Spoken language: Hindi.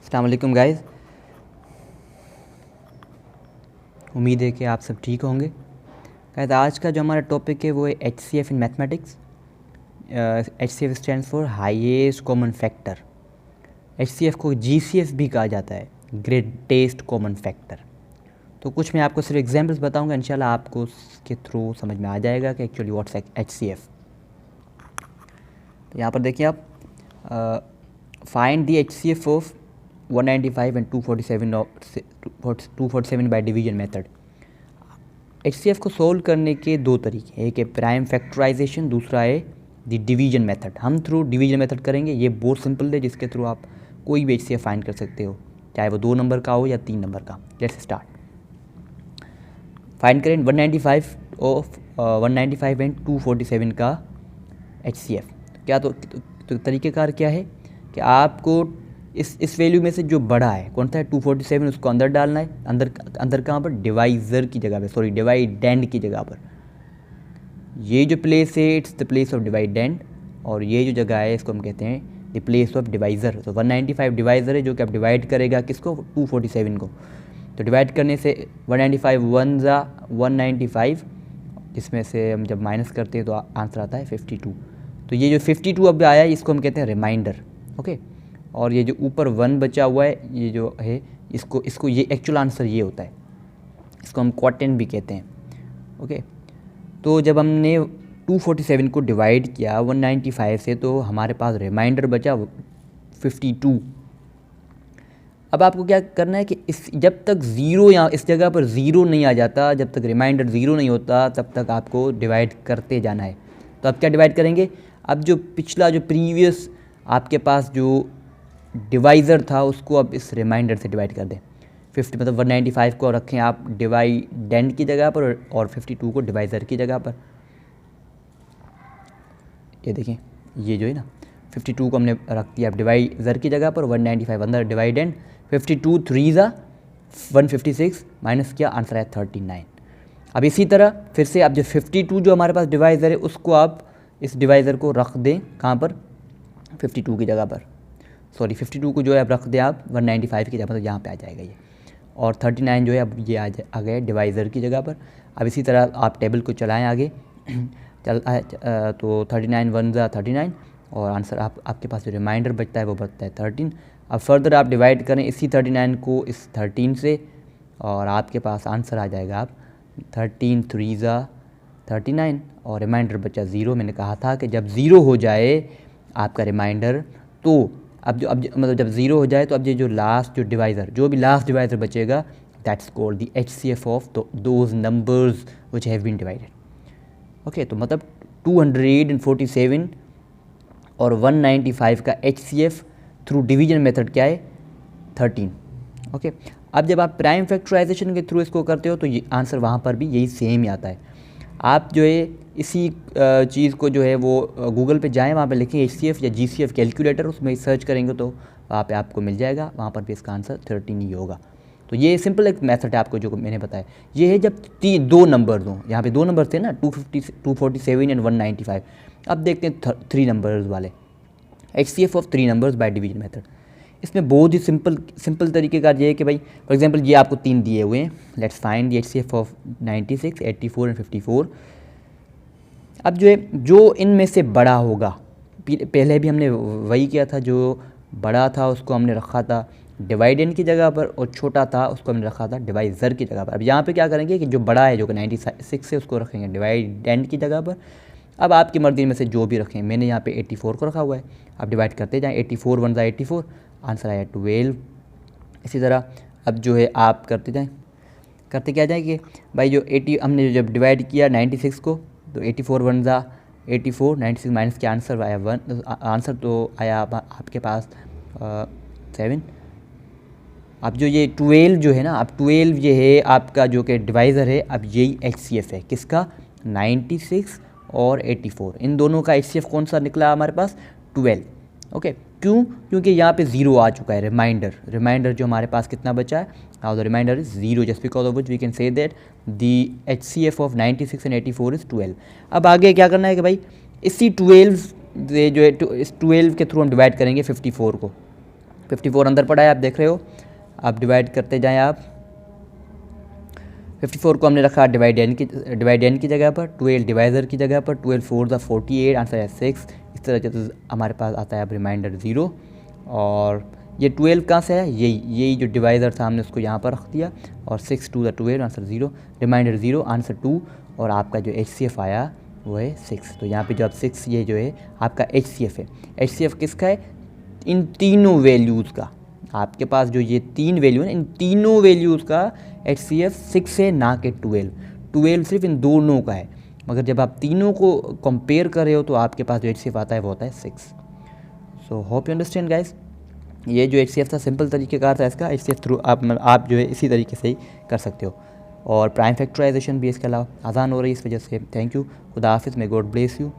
अस्सलाम वालेकुम गाइस। उम्मीद है कि आप सब ठीक होंगे। गाइस आज का जो हमारा टॉपिक है वो है HCF in mathematics. HCF stands for highest common factor. HCF को GCF भी कहा जाता है, ग्रेटेस्ट कॉमन फैक्टर। तो कुछ मैं आपको सिर्फ एग्जांपल्स बताऊंगा, इंशाल्लाह आपको उसके थ्रू समझ में आ जाएगा कि एक्चुअली व्हाट्स HCF। तो यहाँ पर देखिए आप, find the HCF of 195 and 247 by division method. HCF को सोल्व करने के दो तरीके, एक है प्राइम फैक्टराइजेशन, दूसरा है द डिवीजन मेथड। हम थ्रू डिवीजन मेथड करेंगे, ये बहुत सिंपल है, जिसके थ्रू आप कोई भी HCF फाइंड कर सकते हो, चाहे वो 2 नंबर का हो या 3 नंबर का। Let's start. फाइंड करें 195 एंड 247 का HCF। क्या तो तरीक़ेकार क्या है कि आपको इस वैल्यू में से जो बड़ा है कौन सा है 247, उसको अंदर डालना है। अंदर कहाँ पर? डिवाइज़र की जगह पे, सॉरी डिवाइडेंड की जगह पर। ये जो प्लेस है it's the place of dividend, और ये जो जगह है इसको हम कहते हैं द प्लेस ऑफ डिवाइज़र। तो 195 डिवाइज़र है जो कि आप डिवाइड करेगा किसको? 247 को। तो डिवाइड करने से 195 1 जा 195, जिसमें से हम जब माइनस करते हैं तो आंसर आता है 52। तो ये जो 52 अब आया है इसको हम कहते हैं रिमाइंडर, ओके। और ये जो ऊपर 1 बचा हुआ है ये जो है इसको ये एक्चुअल आंसर ये होता है, इसको हम क्वोटिएंट भी कहते हैं, ओके। तो जब हमने 247 को डिवाइड किया 195 से तो हमारे पास रिमाइंडर बचा 52। अब आपको क्या करना है कि जब तक ज़ीरो यहाँ इस जगह पर ज़ीरो नहीं आ जाता, जब तक रिमाइंडर ज़ीरो नहीं होता तब तक आपको डिवाइड करते जाना है। तो अब क्या डिवाइड करेंगे? अब जो पिछला जो प्रीवियस आपके पास जो डिवाइज़र था उसको अब इस रिमाइंडर से डिवाइड कर दें। 50 मतलब 195 को रखें आप डिवाइडेंड की जगह पर और 52 को डिवाइज़र की जगह पर। ये देखें, ये जो है ना 52 को हमने रख दिया अब डिवाइज़र की जगह पर, 195 अंदर डिवाइडेंड, 52 3 ज़ा 156 माइनस किया, आंसर है 39। अब इसी तरह फिर से अब जो 52 जो हमारे पास डिवाइज़र है उसको आप इस डिवाइज़र को रख दें कहाँ पर? 52 की जगह पर, सॉरी 52 को जो है अब रख दें आप 195 की जगह पर, तो यहाँ पे आ जाएगा ये। और 39 जो है अब ये आ गया डिवाइज़र की जगह पर। अब इसी तरह आप टेबल को चलाएं आगे तो 39 1 ज़ा 39, और आंसर आपके पास जो रिमाइंडर बचता है वो बचता है 13। अब फर्दर आप डिवाइड करें इसी 39 को इस 13 से, और आपके पास आंसर आ जाएगा आप 13 3 ज़ा 39, और रिमाइंडर बचा 0। मैंने कहा था कि जब 0 हो जाए आपका रिमाइंडर, तो अब मतलब जब 0 हो जाए तो अब ये जो लास्ट जो डिवाइज़र, जो भी लास्ट डिवाइज़र बचेगा, that's called the HCF of those numbers which have been divided, okay. तो मतलब 247 और 195 का HCF थ्रू डिवीजन मेथड क्या है? 13, ओके। अब जब आप प्राइम फैक्टराइजेशन के थ्रू इसको करते हो तो ये आंसर वहाँ पर भी यही सेम ही आता है। आप जो है इसी चीज़ को जो है वो गूगल पे जाएं, वहाँ पे लिखें HCF या GCF कैलकुलेटर, उसमें सर्च करेंगे तो वहाँ पे आपको मिल जाएगा, वहाँ पर भी इसका आंसर 13 ही होगा। तो ये सिंपल एक मेथड है आपको जो मैंने बताया। ये है जब 2 नंबर हों, यहाँ पे 2 नंबर थे ना 247 एंड 195। अब देखते हैं 3 नंबर्स वाले, HCF of 3 numbers by division method. इसमें बहुत ही सिंपल तरीके का ये है कि भाई फॉर एग्जांपल ये आपको 3 दिए हुए हैं, let's find the HCF of 96 84 and 54। अब जो है जो इनमें से बड़ा होगा, पहले भी हमने वही किया था, जो बड़ा था उसको हमने रखा था डिवाइडेंड की जगह पर और छोटा था उसको हमने रखा था डिवाइज़र की जगह पर। अब यहाँ पे क्या करेंगे कि जो बड़ा है जो कि 96 है उसको रखेंगे डिवाइडेंड की जगह पर। अब आपकी मर्ज़ी में से जो भी रखें, मैंने यहाँ पे 84 को रखा हुआ है। आप डिवाइड करते जाएँ, 84 1 ज़ा 84, आंसर आया 12। इसी तरह अब जो है आप करते क्या जाए कि भाई जो 80 हमने जब डिवाइड किया 96 को, तो 84 1 ज़ा 84, 96 माइनस के आंसर आया 1, आंसर तो आया आपके पास 7। अब जो ये 12 जो है ना, अब 12 ये है आपका जो कि डिवाइज़र है, अब यही HCF है किसका? 96 और 84, इन दोनों का HCF कौन सा निकला हमारे पास? 12, ओके। क्यों? क्योंकि यहाँ पे 0 आ चुका है, रिमाइंडर जो हमारे पास कितना बचा है? Now the remainder is 0, just because of which we can say that the HCF of 96 and 84 is 12। अब आगे क्या करना है कि भाई इसी 12 जो है इस 12 के थ्रू हम डिवाइड करेंगे 54 को। 54 अंदर पड़ा है, आप देख रहे हो। आप डिवाइड करते जाएं आप। 54 को हमने रखा डिवाइड एन की जगह पर, 12 डिवाइज़र की जगह पर, 12 4 ज़ा 48, आंसर है 6। इस तरह से हमारे पास आता है अब रिमाइंडर 0। और ये 12 कहाँ से है, यही जो डिवाइज़र था हमने उसको यहाँ पर रख दिया, और 6 2 ज़ा 12, आंसर 0, रिमाइंडर 0, आंसर 2। और आपका जो HCF आया वो है 6। तो यहाँ पे जो अब 6 ये जो है आपका HCF है। HCF किसका है, इन तीनों वैल्यूज़ का। आपके पास जो ये 3 वैल्यू है, इन तीनों वैल्यूज़ का HCF 6 है, ना कि 12 सिर्फ इन दोनों का है। मगर जब आप तीनों को कंपेयर कर रहे हो तो आपके पास जो HCF आता है वो होता है 6। So hope you understand guys. ये जो HCF था सिंपल तरीक़ेकार था इसका। HCF थ्रू आप जो है इसी तरीके से ही कर सकते हो। और प्राइम फैक्टराइजेशन भी इसके अलावा आसान हो रही है इस वजह से। थैंक यू, खुदा हाफिज़, मे गॉड ब्लेस यू।